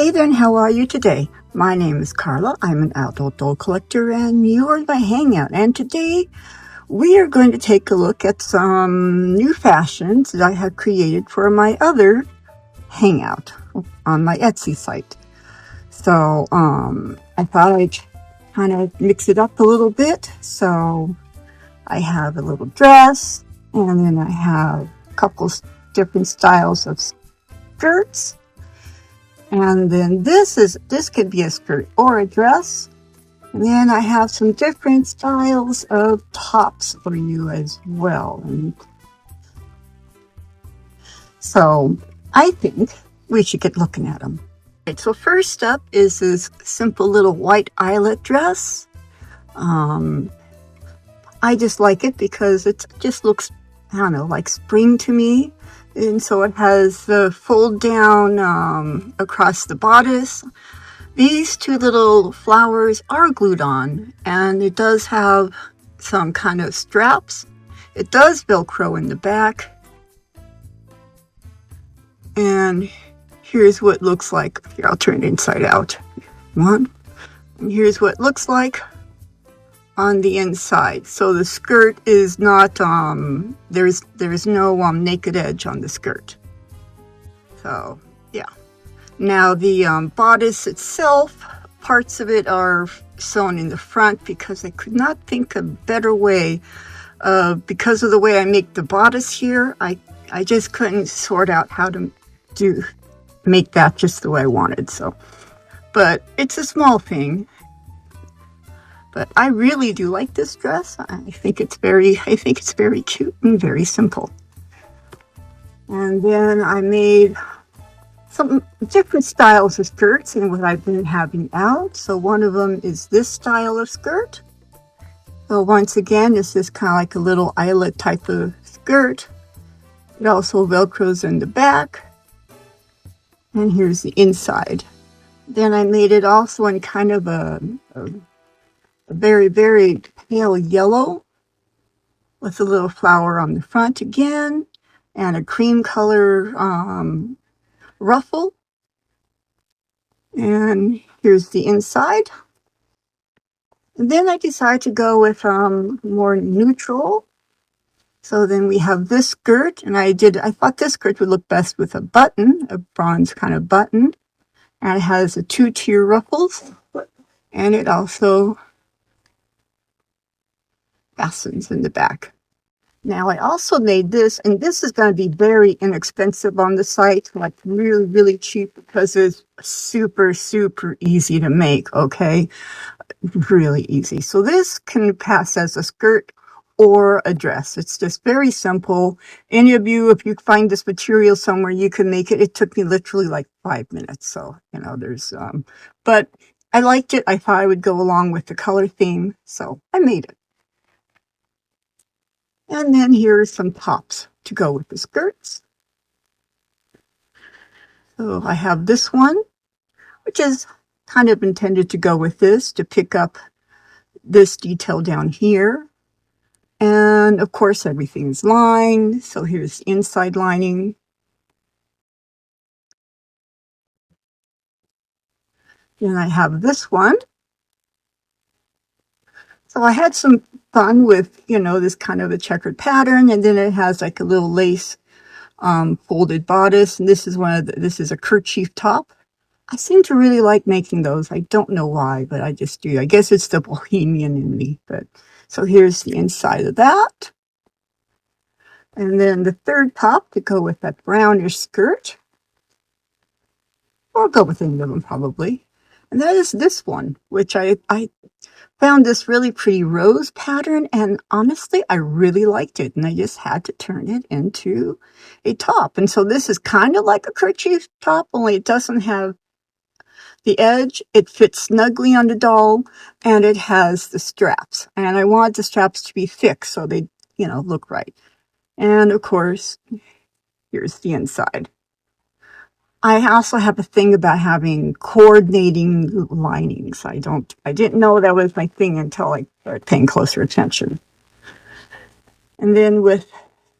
Hey then, how are you today? My name is Carla. I'm an adult doll collector and you are my Hangout. And today we are going to take a look at some new fashions that I have created for my other Hangout on my Etsy site. So I thought I'd kind of mix it up a little bit. So I have a little dress and then I have a couple different styles of skirts. And then this could be a skirt or a dress. And then I have some different styles of tops for you as well. And so I think we should get looking at them. Right, so first up is this simple little white eyelet dress. I just like it because it just looks, I don't know, like spring to me. And so it has the fold down across the bodice. These two little flowers are glued on, and it does have some kind of straps. It does Velcro in the back. And here's what it looks like. Here, I'll turn it inside out. And here's what it looks like on the inside. So the skirt is not, there's no naked edge on the skirt. So, yeah. Now the bodice itself, parts of it are sewn in the front because I could not think of a better way. Because of the way I make the bodice here, I just couldn't sort out how to make that just the way I wanted. So, but it's a small thing. But I really do like this dress. I think it's very cute and very simple. And then I made some different styles of skirts and what I've been having out. So one of them is this style of skirt. So once again, this is kind of like a little eyelet type of skirt. It also Velcros in the back. And here's the inside. Then I made it also in kind of a very, very pale yellow with a little flower on the front again and a cream color ruffle. And here's the inside. And then I decided to go with more neutral. So then we have this skirt, and I thought this skirt would look best with a button, a bronze kind of button. And it has a 2-tier ruffles, and it also fastens in the back. Now I also made this, and this is going to be very inexpensive on the site, like really, really cheap because it's super, super easy to make, okay? Really easy. So this can pass as a skirt or a dress. It's just very simple. Any of you, if you find this material somewhere, you can make it. It took me literally like 5 minutes. So, you know, but I liked it. I thought I would go along with the color theme. So I made it. And then here are some tops to go with the skirts. So I have this one, which is kind of intended to go with this, to pick up this detail down here. And of course, everything's lined. So here's the inside lining. Then I have this one. So I had some fun with, you know, this kind of a checkered pattern. And then it has like a little lace folded bodice. And this is a kerchief top. I seem to really like making those. I don't know why, but I just do. I guess it's the bohemian in me. But so here's the inside of that. And then the third top to go with that brownish skirt. Or go with any of them probably. And that is this one, which I found this really pretty rose pattern. And honestly, I really liked it. And I just had to turn it into a top. And so this is kind of like a kerchief top, only it doesn't have the edge. It fits snugly on the doll, and it has the straps. And I want the straps to be thick so they, you know, look right. And of course, here's the inside. I also have a thing about having coordinating linings. I didn't know that was my thing until I started paying closer attention. And then with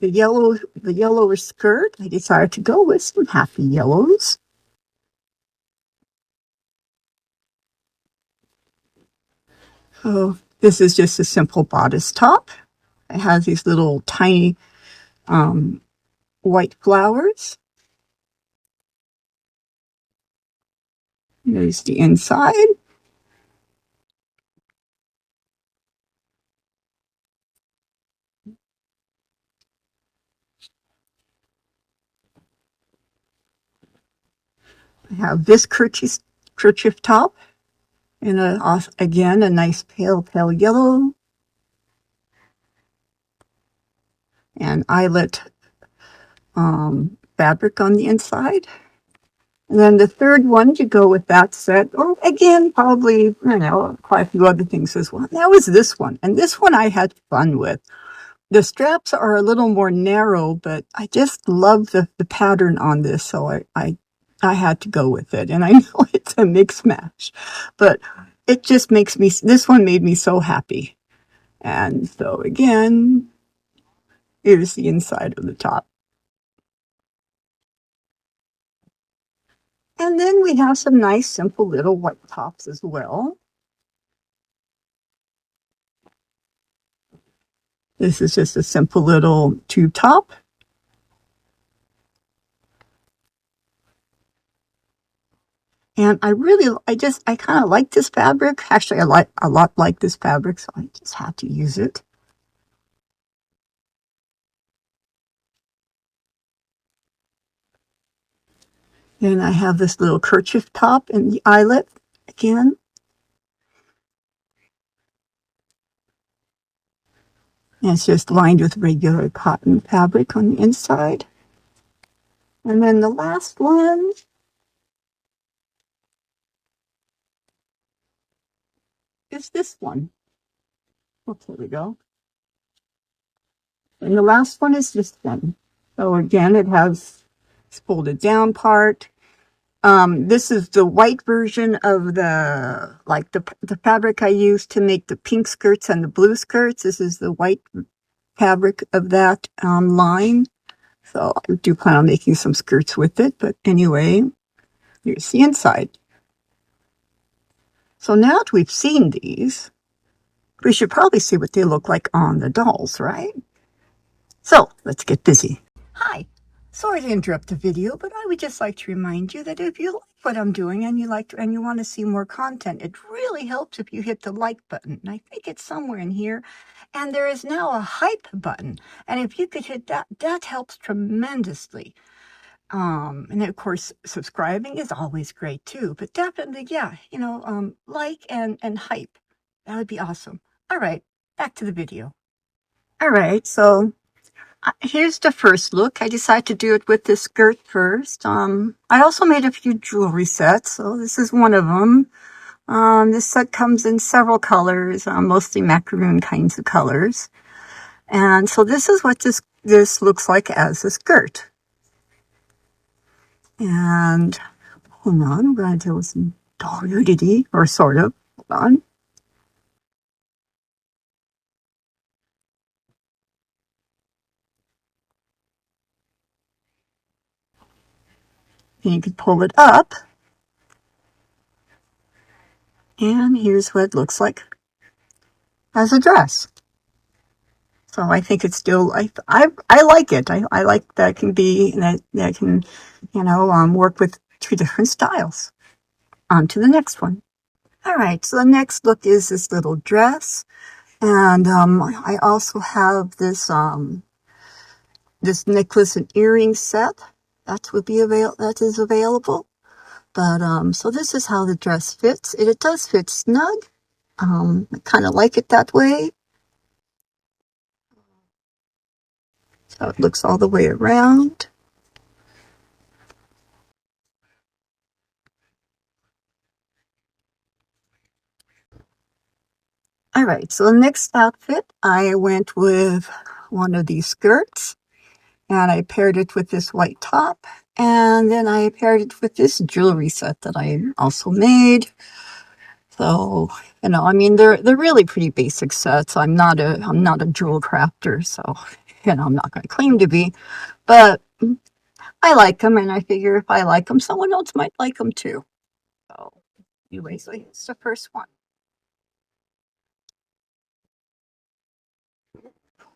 the yellower skirt, I decided to go with some happy yellows. So this is just a simple bodice top. It has these little tiny white flowers. There's the inside. I have this kerchief top in again, a nice pale yellow and eyelet fabric on the inside. And then the third one to go with that set, or again, probably, quite a few other things as well. That was this one. And this one I had fun with. The straps are a little more narrow, but I just love the pattern on this, so I had to go with it. And I know it's a mix match, but it just makes me, this one made me so happy. And so again, here's the inside of the top. And then we have some nice, simple little white tops as well. This is just a simple little tube top. And I kind of like this fabric. Actually, I like a lot like this fabric, so I just had to use it. Then I have this little kerchief top in the eyelet again. And it's just lined with regular cotton fabric on the inside. And then the last one is this one. Oops, there we go. And the last one is this one. So again, it has this folded down part. This is the white version of the fabric I used to make the pink skirts and the blue skirts. This is the white fabric of that line. So I do plan on making some skirts with it. But anyway, here's the inside. So now that we've seen these, we should probably see what they look like on the dolls, right? So let's get busy. Hi, sorry to interrupt the video, but I would just like to remind you that if you like what I'm doing and you want to see more content, it really helps if you hit the like button. And I think it's somewhere in here. And there is now a hype button. And if you could hit that, that helps tremendously. And then of course, subscribing is always great too, but definitely, yeah, like and hype. That would be awesome. All right, back to the video. All right, so here's the first look. I decided to do it with this skirt first. I also made a few jewelry sets, so this is one of them. This set comes in several colors, mostly macaroon kinds of colors. And so this is what this looks like as a skirt. And hold on, I'm going to do some doll nudity, or sort of. Hold on. And you can pull it up. And here's what it looks like as a dress. So I think it's still, I like it. I like that it can be, that can, work with two different styles. On to the next one. All right, so the next look is this little dress. And I also have this this necklace and earring set that is available. But so this is how the dress fits. It does fit snug. I kind of like it that way. So it looks all the way around. All right, so the next outfit, I went with one of these skirts, and I paired it with this white top, and then I paired it with this jewelry set that I also made. So, I mean, they're really pretty basic sets. I'm not a jewel crafter, so I'm not going to claim to be, but I like them, and I figure if I like them, someone else might like them too. So, anyway, so here's the first one.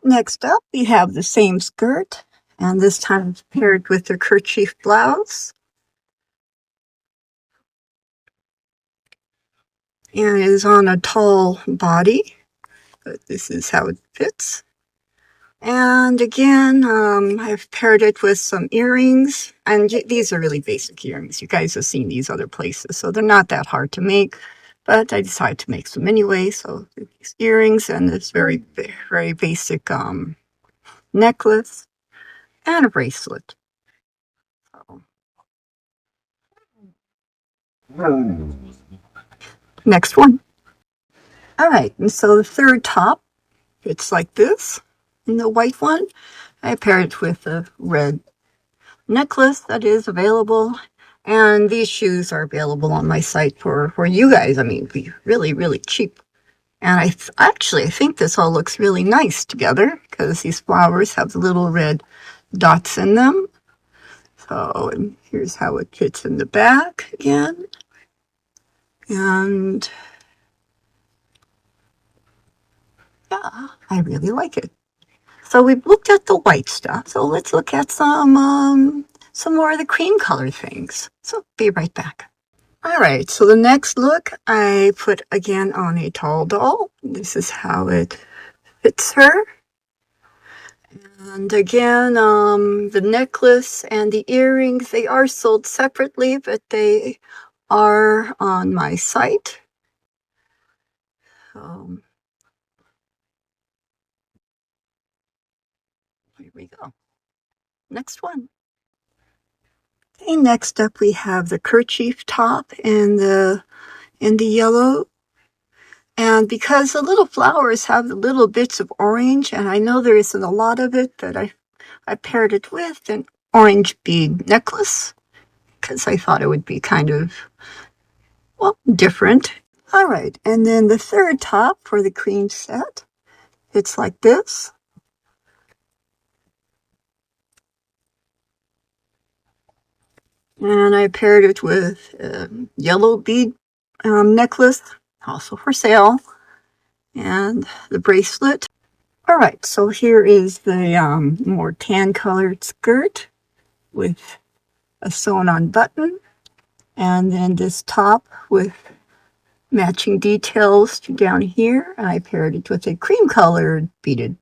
Next up, we have the same skirt, and this time it's paired with the kerchief blouse. And it is on a tall body, but this is how it fits. And again, I've paired it with some earrings, and these are really basic earrings. You guys have seen these other places, so they're not that hard to make, but I decided to make some anyway. So these earrings and this very, very basic necklace and a bracelet. So. Next one. All right, and so the third top fits like this. In the white one, I paired it with a red necklace that is available, and these shoes are available on my site for you guys. I mean, be really, really cheap. And I think this all looks really nice together because these flowers have the little red dots in them. So, and here's how it fits in the back again. And yeah, I really like it. So we've looked at the white stuff. So let's look at some more of the cream color things. So be right back. All right, so the next look I put again on a tall doll. This is how it fits her. And again, the necklace and the earrings, they are sold separately, but they are on my site. Here we go. Next one. Okay, next up we have the kerchief top in the yellow. And because the little flowers have the little bits of orange, and I know there isn't a lot of it, but I paired it with an orange bead necklace because I thought it would be kind of, well, different. All right, and then the third top for the cream set, it's like this. And I paired it with a yellow bead necklace, also for sale, and the bracelet. All right, so here is the more tan-colored skirt with a sewn-on button, and then this top with matching details down here. And I paired it with a cream-colored beaded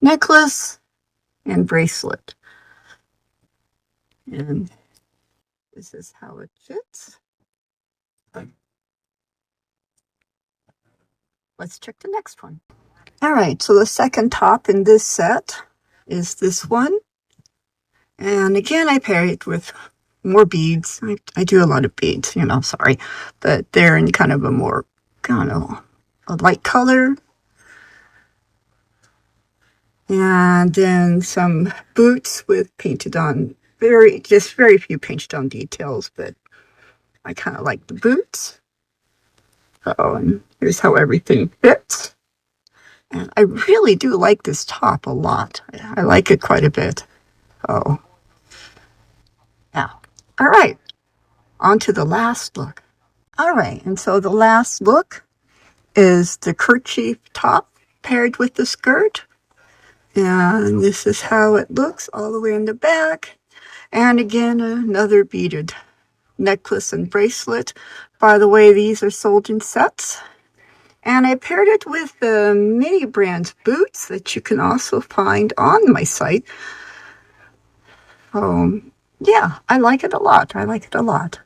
necklace and bracelet. And this is how it fits. Let's check the next one. All right, so the second top in this set is this one. And again, I paired it with more beads. I do a lot of beads, sorry. But they're in kind of a more, a light color. And then some boots with painted on, very few painted on details, but I kind of like the boots. Oh, and here's how everything fits. And I really do like this top a lot. I like it quite a bit. Oh. Now, all right, on to the last look. All right, and so the last look is the kerchief top paired with the skirt. And this is how it looks all the way in the back. And again, another beaded necklace and bracelet. By the way, these are sold in sets. And I paired it with the Mini Brands boots that you can also find on my site. Yeah, I like it a lot. I like it a lot.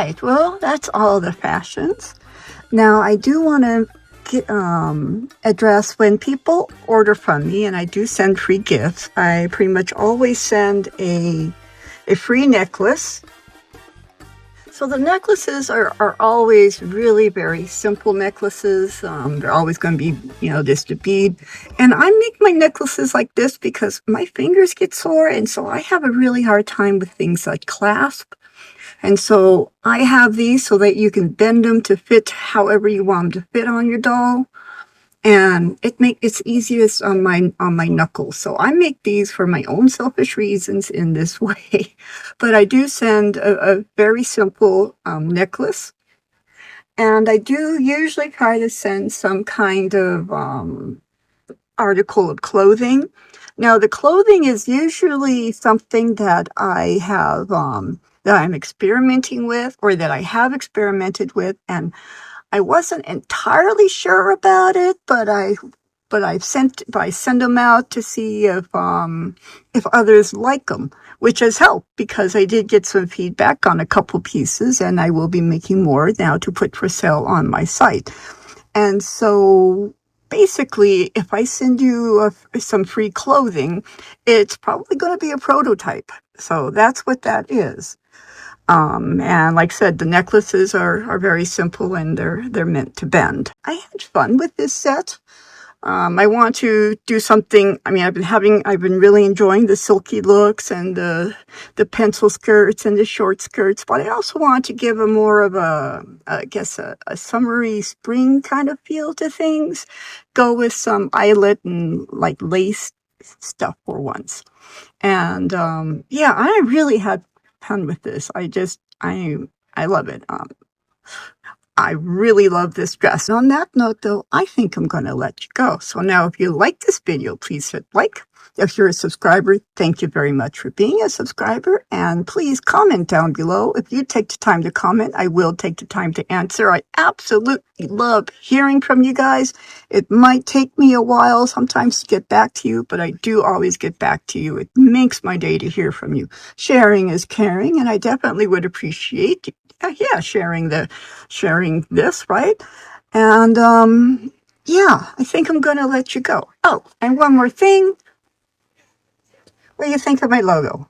right, well, that's all the fashions. Now, I do want to address when people order from me, and I do send free gifts. I pretty much always send a free necklace. So the necklaces are always really very simple necklaces. They're always going to be, just a bead. And I make my necklaces like this because my fingers get sore, and so I have a really hard time with things like clasp. And so I have these so that you can bend them to fit however you want them to fit on your doll. And it's easiest on my knuckles. So I make these for my own selfish reasons in this way. But I do send a very simple necklace. And I do usually try to send some kind of article of clothing. Now, the clothing is usually something that I have that I'm experimenting with, or that I have experimented with, and I wasn't entirely sure about it, but I send them out to see if others like them, which has helped because I did get some feedback on a couple pieces, and I will be making more now to put for sale on my site. And so basically, if I send you some free clothing, it's probably going to be a prototype. So that's what that is. And like I said, the necklaces are very simple, and they're meant to bend. I had fun with this set. I want to do something. I mean, I've been really enjoying the silky looks and the pencil skirts and the short skirts, but I also want to give a more of I guess a summery spring kind of feel to things. Go with some eyelet and like lace stuff for once. And yeah, I really had fun with this. I love it. I really love this dress. And on that note, though, I think I'm going to let you go. So now, if you like this video, please hit like. If you're a subscriber, thank you very much for being a subscriber. And please comment down below. If you take the time to comment, I will take the time to answer. I absolutely love hearing from you guys. It might take me a while sometimes to get back to you, but I do always get back to you. It makes my day to hear from you. Sharing is caring, and I definitely would appreciate sharing this, right? And yeah, I think I'm going to let you go. Oh, and one more thing. What do you think of my logo?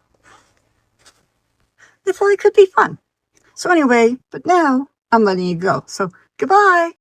I thought it could be fun. So anyway, but now I'm letting you go. So goodbye.